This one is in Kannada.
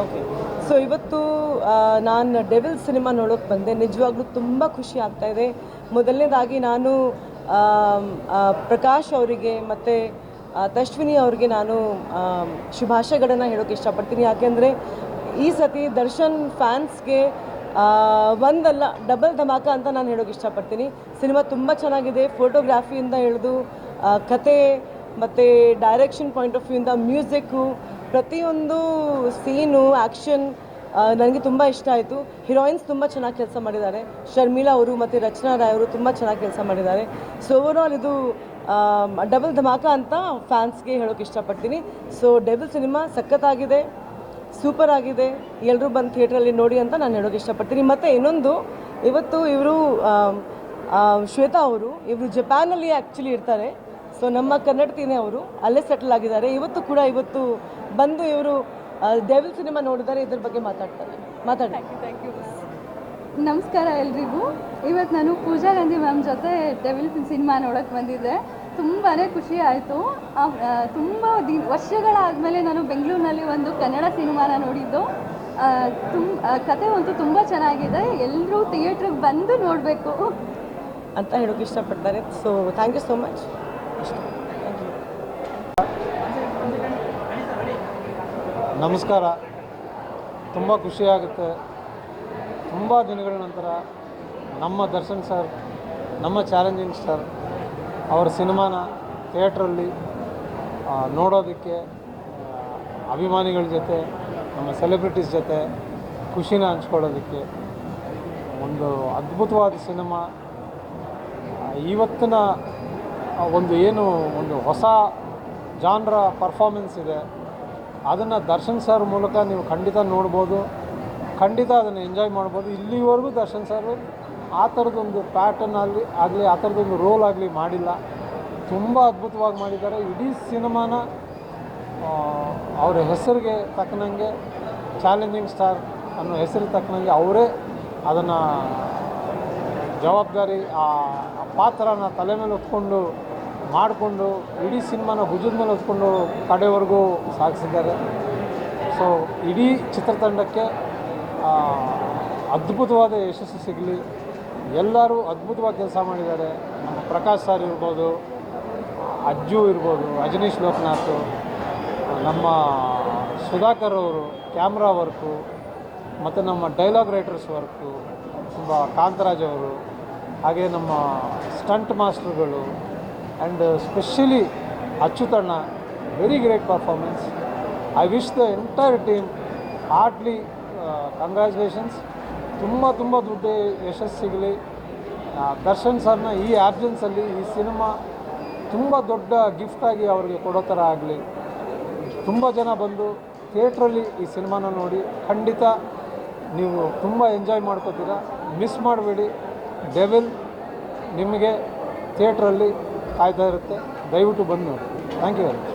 ಓಕೆ. ಸೊ ಇವತ್ತು ನಾನು ಡೆವಿಲ್ ಸಿನಿಮಾ ನೋಡೋಕ್ಕೆ ಬಂದೆ. ನಿಜವಾಗ್ಲೂ ತುಂಬ ಖುಷಿ ಆಗ್ತಾಯಿದೆ. ಮೊದಲನೇದಾಗಿ ನಾನು ಪ್ರಕಾಶ್ ಅವರಿಗೆ ಮತ್ತು ತಶ್ವಿನಿ ಅವ್ರಿಗೆ ನಾನು ಶುಭಾಶಯಗಳನ್ನು ಹೇಳೋಕ್ಕೆ ಇಷ್ಟಪಡ್ತೀನಿ. ಯಾಕೆಂದರೆ ಈ ಸತಿ ದರ್ಶನ್ ಫ್ಯಾನ್ಸ್ಗೆ ಒಂದಲ್ಲ ಡಬಲ್ ಧಮಾಕ ಅಂತ ನಾನು ಹೇಳೋಕ್ಕೆ ಇಷ್ಟಪಡ್ತೀನಿ. ಸಿನಿಮಾ ತುಂಬ ಚೆನ್ನಾಗಿದೆ. ಫೋಟೋಗ್ರಾಫಿಯಿಂದ ಹಿಡಿದು ಕತೆ ಮತ್ತು ಡೈರೆಕ್ಷನ್ ಪಾಯಿಂಟ್ ಆಫ್ ವ್ಯೂಯಿಂದ ಮ್ಯೂಸಿಕ್ಕು, ಪ್ರತಿಯೊಂದು ಸೀನು, ಆ್ಯಕ್ಷನ್ ನನಗೆ ತುಂಬ ಇಷ್ಟ ಆಯಿತು. ಹೀರೋಯಿನ್ಸ್ ತುಂಬ ಚೆನ್ನಾಗಿ ಕೆಲಸ ಮಾಡಿದ್ದಾರೆ. ಶರ್ಮಿಳಾ ಅವರು ಮತ್ತು ರಚನಾ ರಾಯ್ ಅವರು ತುಂಬ ಚೆನ್ನಾಗಿ ಕೆಲಸ ಮಾಡಿದ್ದಾರೆ. ಸೊ ಓವರಾಲ್ ಇದು ಡಬಲ್ ಧಮಾಕ ಅಂತ ಫ್ಯಾನ್ಸ್ಗೆ ಹೇಳೋಕ್ಕೆ ಇಷ್ಟಪಡ್ತೀನಿ. ಸೊ ಡೆವಿಲ್ ಸಿನಿಮಾ ಸಖತ್ತಾಗಿದೆ, ಸೂಪರ್ ಆಗಿದೆ. ಎಲ್ಲರೂ ಬಂದು ಥಿಯೇಟ್ರಲ್ಲಿ ನೋಡಿ ಅಂತ ನಾನು ಹೇಳೋಕ್ಕೆ ಇಷ್ಟಪಡ್ತೀನಿ. ಮತ್ತು ಇನ್ನೊಂದು, ಇವತ್ತು ಇವರು ಶ್ವೇತಾ ಅವರು ಇವರು ಜಪಾನಲ್ಲಿ ಆ್ಯಕ್ಚುಲಿ ಇರ್ತಾರೆ. ಸೊ ನಮ್ಮ ಕನ್ನಡತಿನೇ ಅವರು ಅಲ್ಲೇ ಸೆಟಲ್ ಆಗಿದ್ದಾರೆ. ಇವತ್ತು ಬಂದು ಇವರು ಡೆವಿಲ್ ಸಿನಿಮಾ ನೋಡಿದ್ದಾರೆ. ಇದ್ರ ಬಗ್ಗೆ ಮಾತಾಡಿ. Thank you. ನಮಸ್ಕಾರ ಎಲ್ರಿಗೂ. ಇವತ್ತು ನಾನು ಪೂಜಾ ಗಾಂಧಿ ಮ್ಯಾಮ್ ಜೊತೆ ಡೆವಿಲ್ ಸಿನಿಮಾ ನೋಡೋಕ್ಕೆ ಬಂದಿದ್ದೆ. ತುಂಬಾ ಖುಷಿ ಆಯಿತು. ತುಂಬ ವರ್ಷಗಳಾದಮೇಲೆ ನಾನು ಬೆಂಗಳೂರಿನಲ್ಲಿ ಒಂದು ಕನ್ನಡ ಸಿನಿಮಾನ ನೋಡಿದ್ದು. ಕತೆ ಅಂತೂ ತುಂಬ ಚೆನ್ನಾಗಿದೆ. ಎಲ್ಲರೂ ಥಿಯೇಟ್ರಿಗೆ ಬಂದು ನೋಡಬೇಕು ಅಂತ ಹೇಳೋಕ್ಕೆ ಇಷ್ಟಪಡ್ತಾರೆ. So thank you so much. ನಮಸ್ಕಾರ. ತುಂಬ ಖುಷಿಯಾಗುತ್ತೆ. ತುಂಬ ದಿನಗಳ ನಂತರ ನಮ್ಮ ದರ್ಶನ್ ಸರ್, ನಮ್ಮ ಚಾಲೆಂಜಿಂಗ್ ಸ್ಟಾರ್ ಅವರ ಸಿನಿಮಾನ ಥಿಯೇಟ್ರಲ್ಲಿ ನೋಡೋದಕ್ಕೆ ಅಭಿಮಾನಿಗಳ ಜೊತೆ, ನಮ್ಮ ಸೆಲೆಬ್ರಿಟೀಸ್ ಜೊತೆ ಖುಷಿನ ಹಂಚ್ಕೊಳ್ಳೋದಕ್ಕೆ ಒಂದು ಅದ್ಭುತವಾದ ಸಿನಿಮಾ. ಇವತ್ತಿನ ಒಂದು ಹೊಸ ಜಾನ್ರ ಪರ್ಫಾರ್ಮೆನ್ಸ್ ಇದೆ. ಅದನ್ನು ದರ್ಶನ್ ಸರ್ ಮೂಲಕ ನೀವು ಖಂಡಿತ ನೋಡ್ಬೋದು, ಖಂಡಿತ ಅದನ್ನು ಎಂಜಾಯ್ ಮಾಡ್ಬೋದು. ಇಲ್ಲಿವರೆಗೂ ದರ್ಶನ್ ಸರ್ ಆ ಥರದೊಂದು ಪ್ಯಾಟರ್ನ್ ಆಗಲಿ ಆ ಥರದೊಂದು ರೋಲ್ ಆಗಲಿ ಮಾಡಿಲ್ಲ. ತುಂಬ ಅದ್ಭುತವಾಗಿ ಮಾಡಿದ್ದಾರೆ. ಇಡೀ ಸಿನಿಮಾನ ಅವರ ಹೆಸರಿಗೆ ತಕ್ಕನಂಗೆ, ಚಾಲೆಂಜಿಂಗ್ ಸ್ಟಾರ್ ಅನ್ನೋ ಹೆಸರಿಗೆ ತಕ್ಕನಂಗೆ ಅವರೇ ಅದನ್ನು ಜವಾಬ್ದಾರಿ, ಆ ಪಾತ್ರನ ತಲೆ ಮೇಲೆ ಹೊತ್ಕೊಂಡು ಮಾಡಿಕೊಂಡು ಇಡೀ ಸಿನಿಮಾನ ಭುಜದ ಮೇಲೆ ಹೊತ್ಕೊಂಡು ಕಡೆವರೆಗೂ ಸಾಗಿಸಿದ್ದಾರೆ. ಸೊ ಇಡೀ ಚಿತ್ರತಂಡಕ್ಕೆ ಅದ್ಭುತವಾದ ಯಶಸ್ಸು ಸಿಗಲಿ. ಎಲ್ಲರೂ ಅದ್ಭುತವಾಗಿ ಕೆಲಸ ಮಾಡಿದ್ದಾರೆ. ನಮ್ಮ ಪ್ರಕಾಶ್ ಸರ್ ಇರ್ಬೋದು, ಅಜ್ಜು ಇರ್ಬೋದು, ಅಜನೀಶ್ ಲೋಕನಾಥ್, ನಮ್ಮ ಸುಧಾಕರ್ ಅವರು ಕ್ಯಾಮ್ರಾ ವರ್ಕು, ಮತ್ತು ನಮ್ಮ ಡೈಲಾಗ್ ರೈಟರ್ಸ್ ವರ್ಕು, ತುಂಬ ಕಾಂತರಾಜ್ ಅವರು, ಹಾಗೆ ನಮ್ಮ ಸ್ಟಂಟ್ ಮಾಸ್ಟರ್ಗಳು, ಆ್ಯಂಡ್ ಸ್ಪೆಷಲಿ ಅಚ್ಯುತಣ್ಣ, very great performance. I wish the entire team heartily congratulations. ತುಂಬ ದೊಡ್ಡ ಯಶಸ್ಸು ಸಿಗಲಿ. ದರ್ಶನ್ ಸರ್ನ ಈ ಆಬ್ಸೆನ್ಸಲ್ಲಿ ಈ ಸಿನಿಮಾ ತುಂಬ ದೊಡ್ಡ ಗಿಫ್ಟಾಗಿ ಅವ್ರಿಗೆ ಕೊಡೋ ಥರ ಆಗಲಿ. ತುಂಬ ಜನ ಬಂದು ಥಿಯೇಟ್ರಲ್ಲಿ ಈ ಸಿನಿಮಾನ ನೋಡಿ ಖಂಡಿತ ನೀವು ತುಂಬ ಎಂಜಾಯ್ ಮಾಡ್ಕೋತೀರ. ಮಿಸ್ ಮಾಡಬೇಡಿ. ಡೆವಿಲ್ ನಿಮಗೆ ಥಿಯೇಟ್ರಲ್ಲಿ ಕಾಯ್ತಾ ಇರುತ್ತೆ. ದಯವಿಟ್ಟು ಬಂದು ನೋಡಿ. Thank you very much.